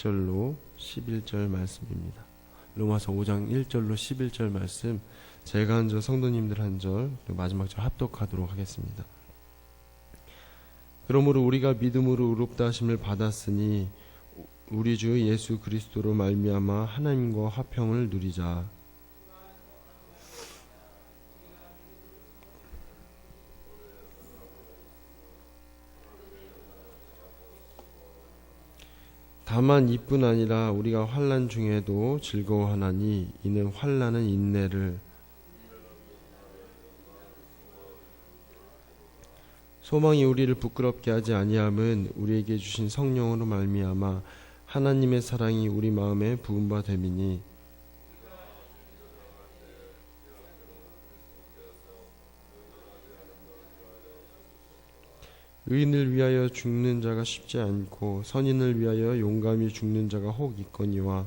1절로 11절 말씀입니다. 로마서 5장 1절로 11절 말씀, 제가 한 절, 성도님들 한 절, 그리고 마지막 절 합독하도록 하겠습니다. 그러므로 우리가 믿음으로 의롭다 하심을 받았으니 우리 주 예수 그리스도로 말미암아 하나님과 화평을 누리자. 다만 이뿐 아니라 우리가 환난 중에도 즐거워하나니 이는 환난은 인내를, 소망이 우리를 부끄럽게 하지 아니함은 우리에게 주신 성령으로 말미암아 하나님의 사랑이 우리 마음에 부은 바 됨이니, 의인을 위하여 죽는 자가 쉽지 않고 선인을 위하여 용감히 죽는 자가 혹 있거니와,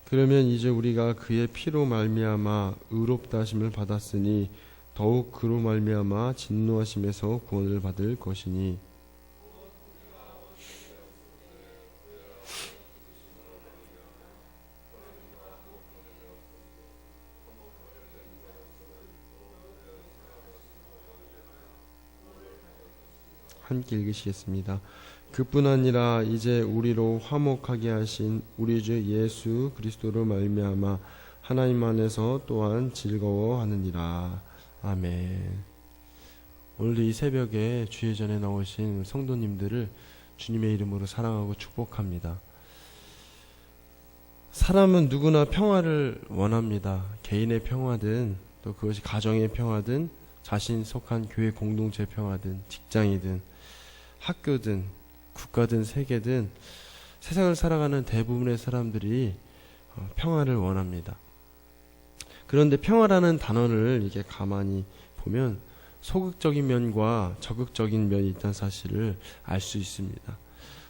그러면 이제 우리가 그의 피로 말미암아 의롭다 하심을 받았으니 더욱 그로 말미암아 진노하심에서 구원을 받을 것이니, 함께 읽으시겠습니다. 그뿐 아니라 이제 우리로 화목하게 하신 우리 주 예수 그리스도로 말미암아 하나님 안에서 또한 즐거워하느니라. 아멘. 오늘 이 새벽에 주의 전에 나오신 성도님들을 주님의 이름으로 사랑하고 축복합니다. 사람은 누구나 평화를 원합니다. 개인의 평화든 또 그것이 가정의 평화든 자신 속한 교회 공동체 평화든 직장이든 학교든 국가든 세계든 세상을 살아가는 대부분의 사람들이 평화를 원합니다. 그런데 평화라는 단어를 이게 가만히 보면 소극적인 면과 적극적인 면이 있다는 사실을 알 수 있습니다.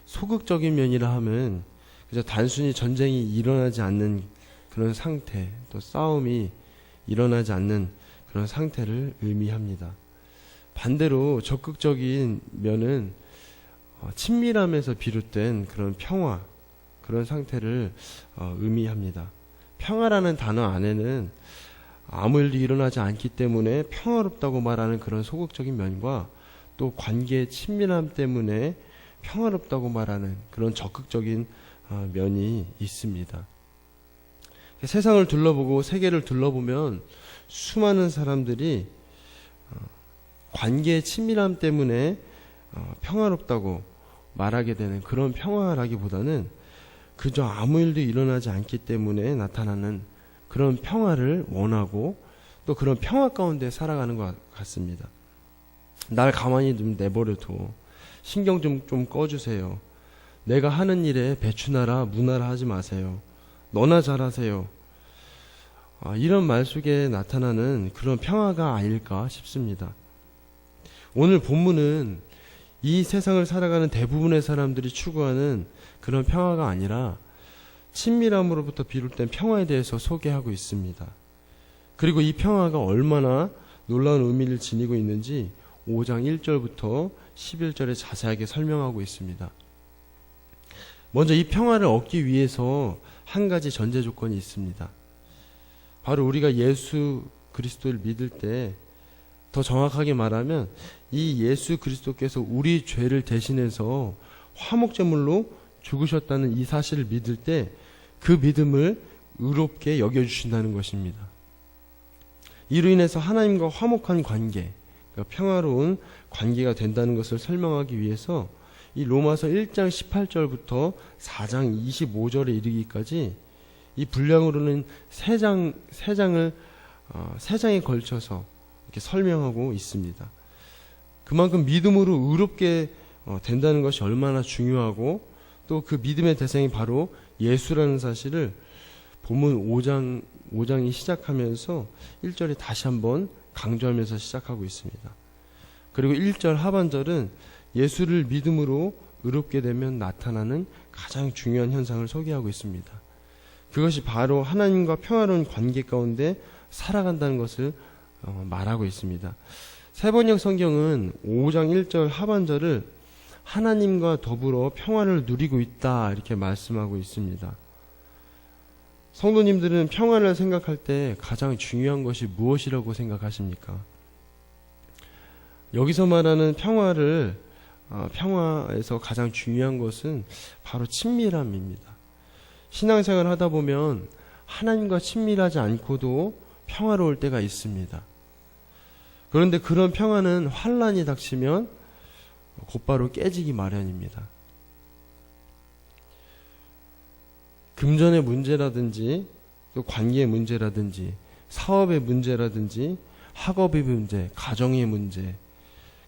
소극적인 면이라 하면 그저 단순히 전쟁이 일어나지 않는 그런 상태, 또 싸움이 일어나지 않는 그런 상태를 의미합니다. 반대로 적극적인 면은 친밀함에서 비롯된 그런 평화, 그런 상태를 의미합니다. 평화라는 단어 안에는 아무 일도 일어나지 않기 때문에 평화롭다고 말하는 그런 소극적인 면과 또 관계의 친밀함 때문에 평화롭다고 말하는 그런 적극적인 면이 있습니다. 세상을 둘러보고 세계를 둘러보면 수많은 사람들이 관계의 친밀함 때문에 평화롭다고 말하게 되는 그런 평화라기보다는 그저 아무 일도 일어나지 않기 때문에 나타나는 그런 평화를 원하고 또 그런 평화 가운데 살아가는 것 같습니다. 날 가만히 좀 내버려둬. 신경 좀 꺼주세요. 내가 하는 일에 배추나라 무나라 하지 마세요. 너나 잘하세요. 이런 말 속에 나타나는 그런 평화가 아닐까 싶습니다. 오늘 본문은 이 세상을 살아가는 대부분의 사람들이 추구하는 그런 평화가 아니라 친밀함으로부터 비롯된 평화에 대해서 소개하고 있습니다. 그리고 이 평화가 얼마나 놀라운 의미를 지니고 있는지 5장 1절부터 11절에 자세하게 설명하고 있습니다. 먼저 이 평화를 얻기 위해서 한 가지 전제 조건이 있습니다. 바로 우리가 예수 그리스도를 믿을 때, 더 정확하게 말하면 이 예수 그리스도께서 우리 죄를 대신해서 화목제물로 죽으셨다는 이 사실을 믿을 때 그 믿음을 의롭게 여겨주신다는 것입니다. 이로 인해서 하나님과 화목한 관계, 그러니까 평화로운 관계가 된다는 것을 설명하기 위해서 이 로마서 1장 18절부터 4장 25절에 이르기까지 이 분량으로는 세 장에 걸쳐서 이렇게 설명하고 있습니다. 그만큼 믿음으로 의롭게 된다는 것이 얼마나 중요하고 또 그 믿음의 대상이 바로 예수라는 사실을 본문 5장이 시작하면서 1절에 다시 한번 강조하면서 시작하고 있습니다. 그리고 1절 하반절은 예수를 믿음으로 의롭게 되면 나타나는 가장 중요한 현상을 소개하고 있습니다. 그것이 바로 하나님과 평화로운 관계 가운데 살아간다는 것을 말하고 있습니다. 세번역 성경은 5장 1절 하반절을 하나님과 더불어 평화를 누리고 있다 이렇게 말씀하고 있습니다. 성도님들은 평화를 생각할 때 가장 중요한 것이 무엇이라고 생각하십니까? 여기서 말하는 평화에서 가장 중요한 것은 바로 친밀함입니다. 신앙생활을 하다 보면 하나님과 친밀하지 않고도 평화로울 때가 있습니다. 그런데 그런 평화는 환란이 닥치면 곧바로 깨지기 마련입니다. 금전의 문제라든지 또 관계의 문제라든지 사업의 문제라든지 학업의 문제, 가정의 문제,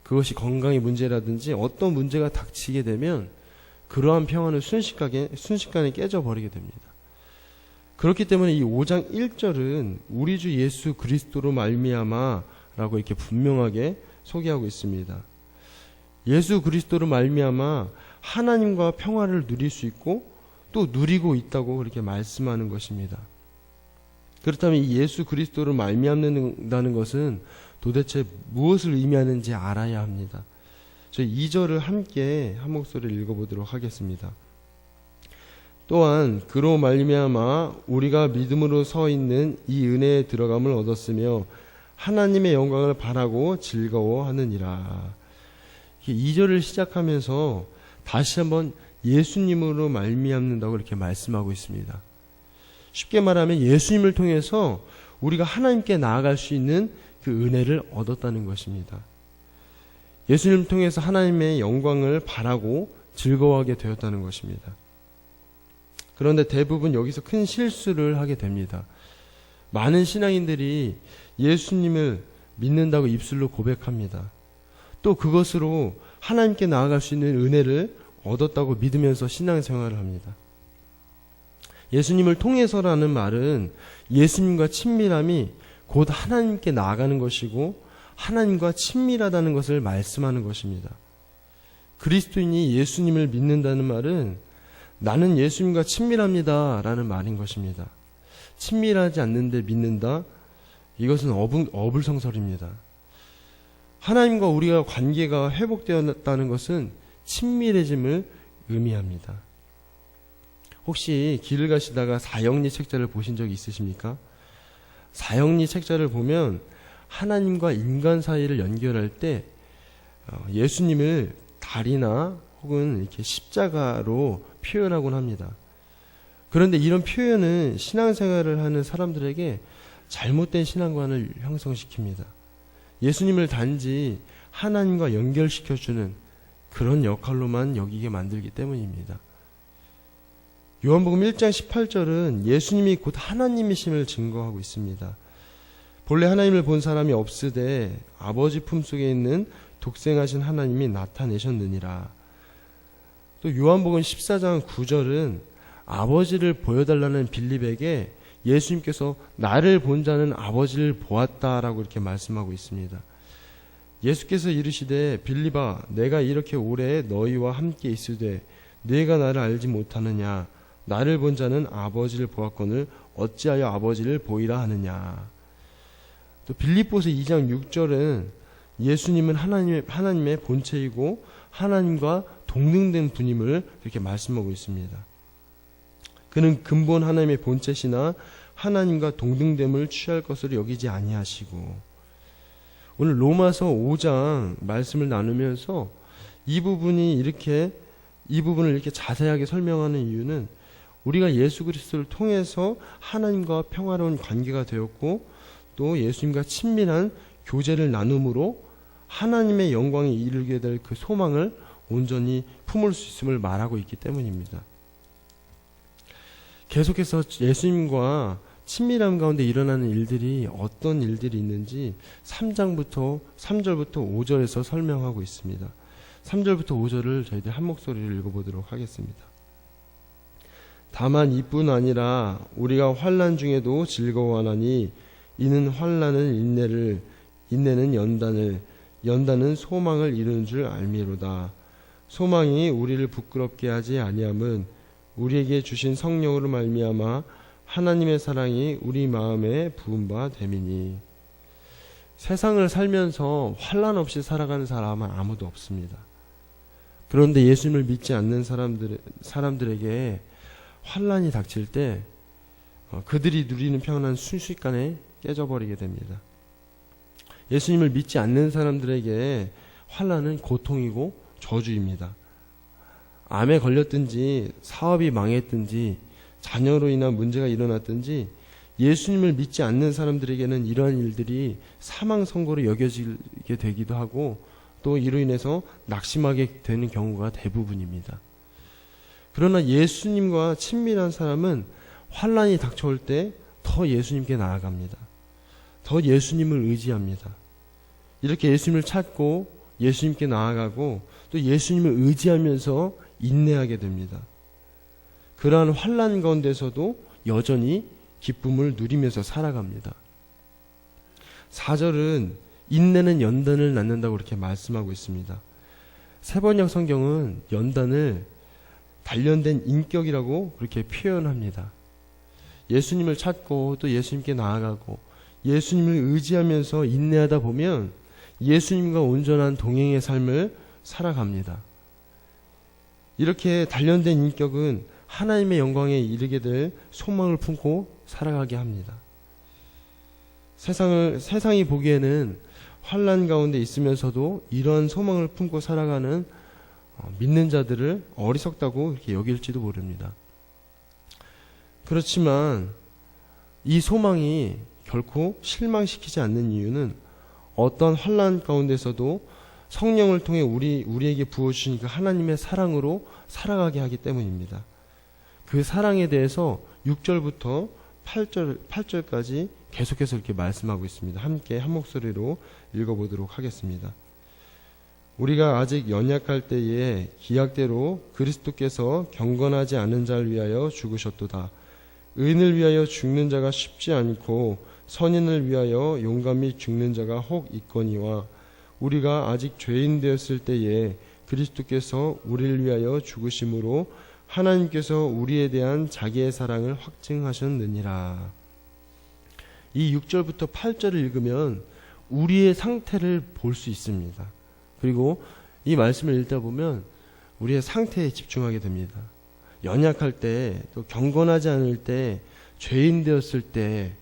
그것이 건강의 문제라든지 어떤 문제가 닥치게 되면 그러한 평화는 순식간에 깨져버리게 됩니다. 그렇기 때문에 이 5장 1절은 우리 주 예수 그리스도로 말미암아 라고 이렇게 분명하게 소개하고 있습니다. 예수 그리스도로 말미암아 하나님과 평화를 누릴 수 있고 또 누리고 있다고 그렇게 말씀하는 것입니다. 그렇다면 이 예수 그리스도로 말미암는다는 것은 도대체 무엇을 의미하는지 알아야 합니다. 저희 2절을 함께 한 목소리를 읽어보도록 하겠습니다. 또한 그로 말미암아 우리가 믿음으로 서 있는 이 은혜에 들어감을 얻었으며 하나님의 영광을 바라고 즐거워하느니라. 2절을 시작하면서 다시 한번 예수님으로 말미암는다고 이렇게 말씀하고 있습니다. 쉽게 말하면 예수님을 통해서 우리가 하나님께 나아갈 수 있는 그 은혜를 얻었다는 것입니다. 예수님을 통해서 하나님의 영광을 바라고 즐거워하게 되었다는 것입니다. 그런데 대부분 여기서 큰 실수를 하게 됩니다. 많은 신앙인들이 예수님을 믿는다고 입술로 고백합니다. 또 그것으로 하나님께 나아갈 수 있는 은혜를 얻었다고 믿으면서 신앙생활을 합니다. 예수님을 통해서라는 말은 예수님과 친밀함이 곧 하나님께 나아가는 것이고 하나님과 친밀하다는 것을 말씀하는 것입니다. 그리스도인이 예수님을 믿는다는 말은 나는 예수님과 친밀합니다 라는 말인 것입니다. 친밀하지 않는데 믿는다? 이것은 어불성설입니다. 하나님과 우리가 관계가 회복되었다는 것은 친밀해짐을 의미합니다. 혹시 길을 가시다가 사형리 책자를 보신 적이 있으십니까? 사형리 책자를 보면 하나님과 인간 사이를 연결할 때 예수님을 달이나 혹은 이렇게 십자가로 표현하곤 합니다. 그런데 이런 표현은 신앙생활을 하는 사람들에게 잘못된 신앙관을 형성시킵니다. 예수님을 단지 하나님과 연결시켜주는 그런 역할로만 여기게 만들기 때문입니다. 요한복음 1장 18절은 예수님이 곧 하나님이심을 증거하고 있습니다. 본래 하나님을 본 사람이 없으되 아버지 품속에 있는 독생하신 하나님이 나타내셨느니라. 또 요한복음 14장 9절은 아버지를 보여달라는 빌립에게 예수님께서 나를 본 자는 아버지를 보았다라고 이렇게 말씀하고 있습니다. 예수께서 이르시되 빌립아 내가 이렇게 오래 너희와 함께 있으되 너희가 나를 알지 못하느냐 나를 본 자는 아버지를 보았거늘 어찌하여 아버지를 보이라 하느냐. 또 빌립보서 2장 6절은 예수님은 하나님의 본체이고 하나님과 동등된 분임을 이렇게 말씀하고 있습니다. 그는 근본 하나님의 본체시나 하나님과 동등됨을 취할 것으로 여기지 아니하시고. 오늘 로마서 5장 말씀을 나누면서 이 부분을 이렇게 자세하게 설명하는 이유는 우리가 예수 그리스도를 통해서 하나님과 평화로운 관계가 되었고 또 예수님과 친밀한 교제를 나눔으로 하나님의 영광에 이르게 될 그 소망을 온전히 품을 수 있음을 말하고 있기 때문입니다. 계속해서 예수님과 친밀함 가운데 일어나는 일들이 어떤 일들이 있는지 3절부터 5절에서 설명하고 있습니다. 3절부터 5절을 저희들 한 목소리를 읽어보도록 하겠습니다. 다만 이뿐 아니라 우리가 환난 중에도 즐거워하나니 이는 환난은 인내를, 인내는 연단을, 연단은 소망을 이루는 줄 알미로다. 소망이 우리를 부끄럽게 하지 아니함은 우리에게 주신 성령으로 말미암아 하나님의 사랑이 우리 마음에 부은 바 됨이니. 세상을 살면서 환난 없이 살아가는 사람은 아무도 없습니다. 그런데 예수님을 믿지 않는 사람들에게 환난이 닥칠 때 그들이 누리는 평안은 순식간에 깨져버리게 됩니다. 예수님을 믿지 않는 사람들에게 환난은 고통이고 저주입니다. 암에 걸렸든지 사업이 망했든지 자녀로 인한 문제가 일어났든지 예수님을 믿지 않는 사람들에게는 이러한 일들이 사망 선고로 여겨지게 되기도 하고 또 이로 인해서 낙심하게 되는 경우가 대부분입니다. 그러나 예수님과 친밀한 사람은 환난이 닥쳐올 때 더 예수님께 나아갑니다. 더 예수님을 의지합니다. 이렇게 예수님을 찾고 예수님께 나아가고 또 예수님을 의지하면서 인내하게 됩니다. 그러한 환난 가운데서도 여전히 기쁨을 누리면서 살아갑니다. 4절은 인내는 연단을 낳는다고 그렇게 말씀하고 있습니다. 세번역 성경은 연단을 단련된 인격이라고 그렇게 표현합니다. 예수님을 찾고 또 예수님께 나아가고 예수님을 의지하면서 인내하다 보면 예수님과 온전한 동행의 삶을 살아갑니다. 이렇게 단련된 인격은 하나님의 영광에 이르게 될 소망을 품고 살아가게 합니다. 세상이 보기에는 환난 가운데 있으면서도 이런 소망을 품고 살아가는 믿는 자들을 어리석다고 이렇게 여길지도 모릅니다. 그렇지만 이 소망이 결코 실망시키지 않는 이유는 어떤 환난 가운데서도 성령을 통해 우리에게 부어주신 그 하나님의 사랑으로 살아가게 하기 때문입니다. 그 사랑에 대해서 6절부터 8절까지 계속해서 이렇게 말씀하고 있습니다. 함께 한 목소리로 읽어보도록 하겠습니다. 우리가 아직 연약할 때에 기약대로 그리스도께서 경건하지 않은 자를 위하여 죽으셨도다. 의인을 위하여 죽는 자가 쉽지 않고 선인을 위하여 용감히 죽는 자가 혹 있거니와 우리가 아직 죄인 되었을 때에 그리스도께서 우리를 위하여 죽으심으로 하나님께서 우리에 대한 자기의 사랑을 확증하셨느니라. 이 6절부터 8절을 읽으면 우리의 상태를 볼 수 있습니다. 그리고 이 말씀을 읽다 보면 우리의 상태에 집중하게 됩니다. 연약할 때, 또 경건하지 않을 때, 죄인 되었을 때,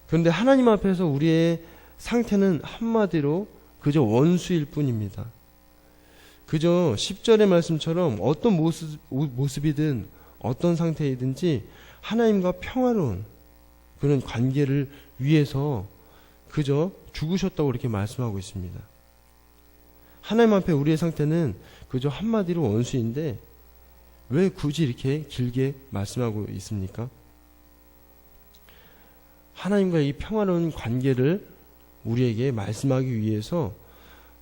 그런데 하나님 앞에서 우리의 상태는 한마디로 그저 원수일 뿐입니다. 그저 10절의 말씀처럼 어떤 모습이든 어떤 상태이든지 하나님과 평화로운 그런 관계를 위해서 그저 죽으셨다고 이렇게 말씀하고 있습니다. 하나님 앞에 우리의 상태는 그저 한마디로 원수인데 왜 굳이 이렇게 길게 말씀하고 있습니까? 하나님과 이 평화로운 관계를 우리에게 말씀하기 위해서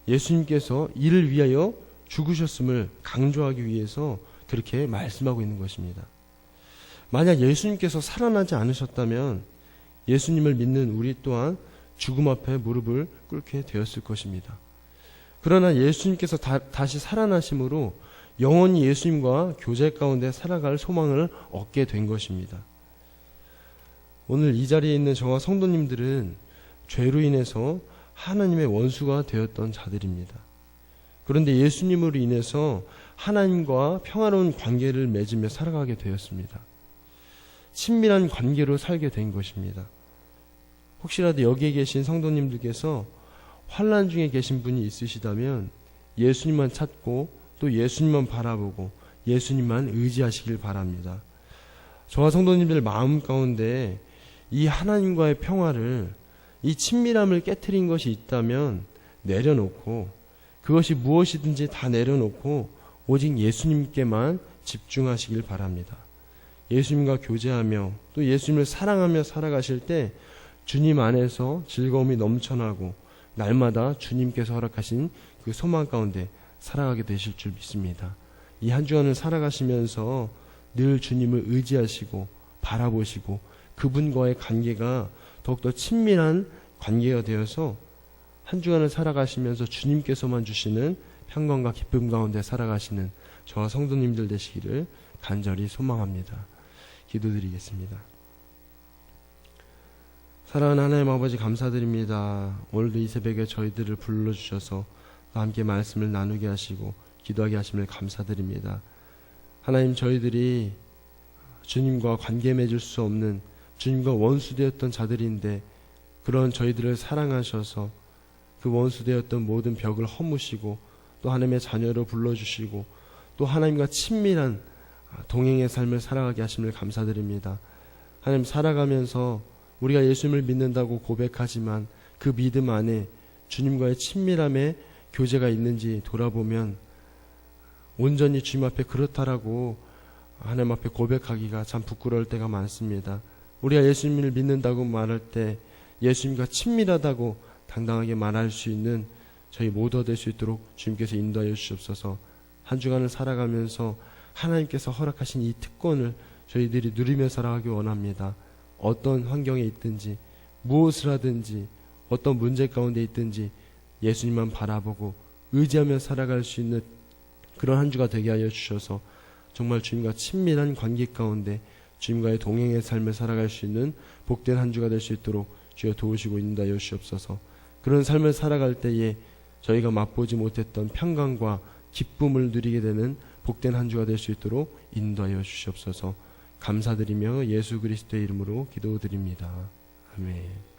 예수님께서 이를 위하여 죽으셨음을 강조하기 위해서 그렇게 말씀하고 있는 것입니다. 만약 예수님께서 살아나지 않으셨다면 예수님을 믿는 우리 또한 죽음 앞에 무릎을 꿇게 되었을 것입니다. 그러나 예수님께서 다시 살아나심으로 영원히 예수님과 교제 가운데 살아갈 소망을 얻게 된 것입니다. 오늘 이 자리에 있는 저와 성도님들은 죄로 인해서 하나님의 원수가 되었던 자들입니다. 그런데 예수님으로 인해서 하나님과 평화로운 관계를 맺으며 살아가게 되었습니다. 친밀한 관계로 살게 된 것입니다. 혹시라도 여기에 계신 성도님들께서 환난 중에 계신 분이 있으시다면 예수님만 찾고 또 예수님만 바라보고 예수님만 의지하시길 바랍니다. 저와 성도님들 마음 가운데 이 하나님과의 평화를, 이 친밀함을 깨트린 것이 있다면 내려놓고 그것이 무엇이든지 다 내려놓고 오직 예수님께만 집중하시길 바랍니다. 예수님과 교제하며 또 예수님을 사랑하며 살아가실 때 주님 안에서 즐거움이 넘쳐나고 날마다 주님께서 허락하신 그 소망 가운데 살아가게 되실 줄 믿습니다. 이 한 주간을 살아가시면서 늘 주님을 의지하시고 바라보시고 그분과의 관계가 더욱더 친밀한 관계가 되어서 한 주간을 살아가시면서 주님께서만 주시는 평강과 기쁨 가운데 살아가시는 저와 성도님들 되시기를 간절히 소망합니다. 기도드리겠습니다. 사랑하는 하나님 아버지, 감사드립니다. 오늘도 이 새벽에 저희들을 불러주셔서 함께 말씀을 나누게 하시고 기도하게 하심을 감사드립니다. 하나님, 저희들이 주님과 관계 맺을 수 없는, 주님과 원수되었던 자들인데 그런 저희들을 사랑하셔서 그 원수되었던 모든 벽을 허무시고 또 하나님의 자녀로 불러주시고 또 하나님과 친밀한 동행의 삶을 살아가게 하심을 감사드립니다. 하나님, 살아가면서 우리가 예수님을 믿는다고 고백하지만 그 믿음 안에 주님과의 친밀함의 교제가 있는지 돌아보면 온전히 주님 앞에 그렇다라고 하나님 앞에 고백하기가 참 부끄러울 때가 많습니다. 우리가 예수님을 믿는다고 말할 때 예수님과 친밀하다고 당당하게 말할 수 있는 저희 모두가 될 수 있도록 주님께서 인도하여 주시옵소서. 한 주간을 살아가면서 하나님께서 허락하신 이 특권을 저희들이 누리며 살아가기 원합니다. 어떤 환경에 있든지 무엇을 하든지 어떤 문제 가운데 있든지 예수님만 바라보고 의지하며 살아갈 수 있는 그런 한 주가 되게 하여 주셔서 정말 주님과 친밀한 관계 가운데 주님과의 동행의 삶을 살아갈 수 있는 복된 한 주가 될 수 있도록 주여 도우시고 인도하여 주시옵소서. 그런 삶을 살아갈 때에 저희가 맛보지 못했던 평강과 기쁨을 누리게 되는 복된 한 주가 될 수 있도록 인도하여 주시옵소서. 감사드리며 예수 그리스도의 이름으로 기도드립니다. 아멘.